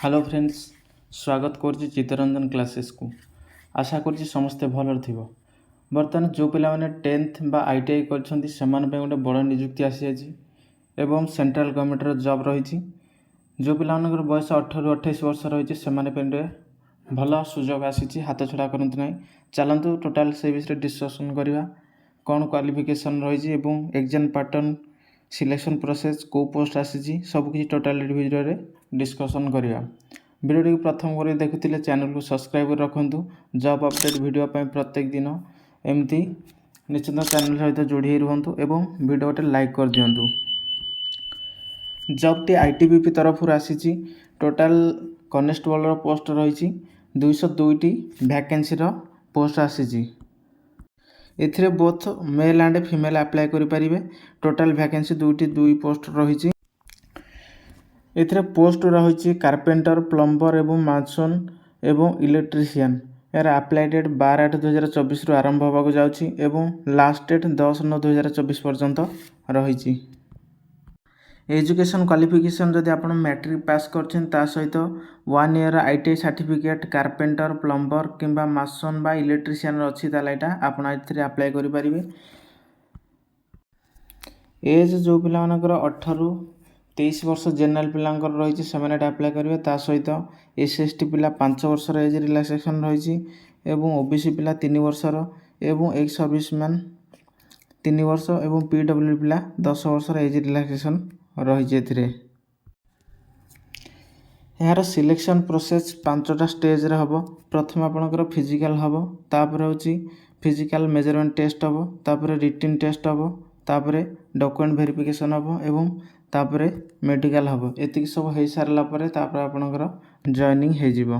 Hello friends, स्वागत करुच्ची Chittaranjan classes को। आशा करुच्ची समस्ते भलर थिबो। बर्तमान जो पिला माने 10th बा आईटीआई करछंती समान पे गोटे बड़ नियुक्ति आसी अछि एवं सेंट्रल गवर्नमेंट रो जॉब रहिछि। जो पिला मानकर बयस 18 ରୁ 28 वर्ष रहिछि समान पे भल सुजोग आसीछि, हाथ छड़ा करंतु नै। चलंतु टोटल से विषय डिस्कशन करिवा, कोन क्वालिफिकेशन रहिछि एवं एग्जाम पैटर्न, सिलेक्शन प्रोसेस, को पोस्ट आसीछि, सब किछि टोटल वीडियो रे डिस्कशन करिवा। वीडियो को प्रथम कर देखुथिले चैनल को सब्सक्राइब कर रखंतु। जॉब अपडेट वीडियो ପାଇଁ प्रत्येक दिन एमती निश्चित चैनल सहित जोड़ी रुहंतु एवं वीडियो टे लाइक कर दियंतु। जॉब टी आईटीबीपी तरफ आसीछि। टोटल कनेस्टेबल रो पोस्ट रहिछि 202 टी वैकेंसी रो पोस्ट आसीछि। एथिरे both male and female apply करि परिबे। टोटल वैकेंसी 2 पोस्ट रहिछि। एथिरे पोस्ट रहिछि कारपेंटर, प्लम्बर एवं मासन एवं इलेक्ट्रीशियन। यार अप्लाई डेट 12/8/2024 रु आरंभ होबाक जाउछि एवं लास्ट डेट 10/9/2024 पर्यंत रहिछि। एजुकेशन क्वालिफिकेशन जदि आपण मैट्रिक पास करछन ता सहित 1 year ITI certificate carpenter, plumber किंबा मासन बा इलेक्ट्रीशियन अछि तालाइटा आपण एथिरे अप्लाई करि परिबे। एज जो पिला मानकर 18 ରୁ 23 वर्ष जनरल पिलांकर रहिछि सेमाने अप्लाई करिवे। ता सहित एसएसटी पिला 5 वर्षर एज रिलैक्सेशन रहिछि एवं ओबीसी पिला 3 वर्षर एवं एक सर्विसमैन 3 वर्ष एवं पीडब्ल्यू पिला 10 वर्षर एज रिलैक्सेशन रहिछि। एथिरे यार सिलेक्शन प्रोसेस 5टा स्टेज रे हबो। प्रथम आपनकर फिजिकल हबो, तापर होछि फिजिकल मेजरमेंट टेस्ट हबो, तापर रिटन टेस्ट हबो, तापर डॉक्यूमेंट वेरिफिकेशन हबो एवं तापर मेडिकल हबो। एतिक सब हेइ सारला परे तापर आपनकर जॉइनिंग हे जिवो।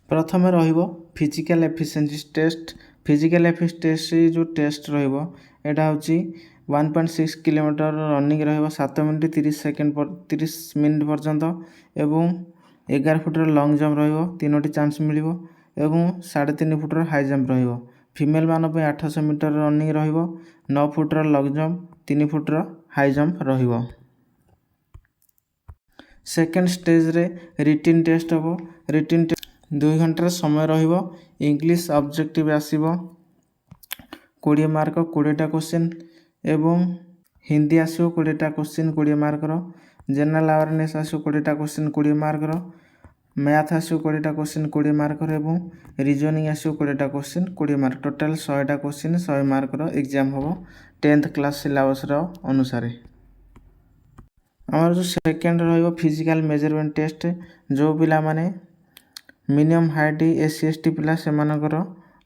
प्रथम रहिबो physical efficiency test. Physical efficiency test जो टेस्ट रहिबो एटा होछि 1.6 किलोमीटर रनिंग रहिबो 7 मिनिट 30 सेकंड पर 30 मिनिट पर्यंत एवं 11 फुट लॉन्ग जंप रहिबो 3टी चांस मिलिबो एवं 3.5 फुट हाई जंप रहिबो। फीमेल मान पे 800 मीटर रनिंग रहिबो 9 foot long jump 3 foot high jump रहिबो। सेकेंड स्टेज रे रिटन टेस्ट हबो। रिटन 2 घंटा समय रहिबो। इंग्लिश ऑब्जेक्टिव आसीबो 20 मार्क 20टा क्वेश्चन एवं हिंदी आसीबो 20टा क्वेश्चन 20 मार्क रो। जनरल अवेयरनेस आसीबो 20टा क्वेश्चन 20 मार्क रो। मैथ आसीबो 20टा क्वेश्चन 20 मार्क रो एवं reasoning आसीबो 20टा question 20 mark. Total 100टा question 100 mark रो exam हबो 10th class syllabus रो अनुसार। हमर जो सेकंड रहिबो फिजिकल मेजरमेंट टेस्ट। जो पिला माने मिनिमम हाइट एससी एसटी पिला सेमानकर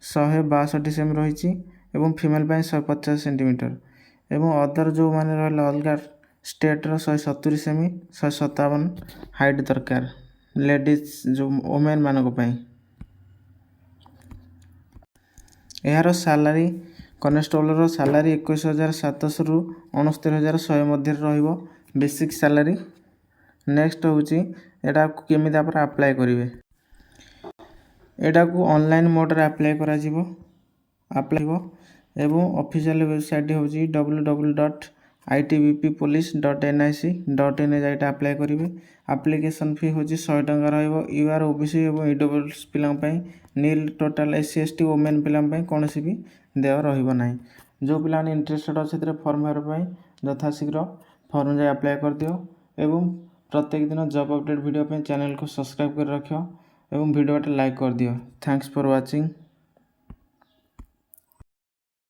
162 सेमी रहिछि एवं फीमेल पाई 150 सेंटीमीटर एवं अदर जो माने रहला अलगा स्टेट रो 170 सेमी 157 हाइट दरकार लेडीज जो वुमेन मानक पाई। यार सैलरी कनेस्टेबल रो सैलरी 21700 रु 69100 मध्ये रहिबो बेसिक सैलरी। नेक्स्ट होची एटा केमिदा पर अप्लाई करिवे। एटा को ऑनलाइन मोड रे अप्लाई करा जिवो एवं ऑफिशियल वेबसाइट होची www.itbppolice.nic.in जाइटा अप्लाई करिवे। एप्लीकेशन फी होची 100 टंका रहइबो। यूआर ओबीसी एवं ईडब्ल्यूएस पिलां पई नील टोटल एससी एसटी वुमेन पिलां पई कोनोसी भी देव रहिबो नाही। जो पिलां इंटरेस्टेड अछि तरे फॉर्म भर पई यथाशीघ्र फॉर्म जाय अप्लाई कर दियो एवं प्रत्येक दिन जॉब अपडेट वीडियो पे चैनल को सब्सक्राइब कर रखियो एवं वीडियो टे लाइक कर दियो। Thanks for watching.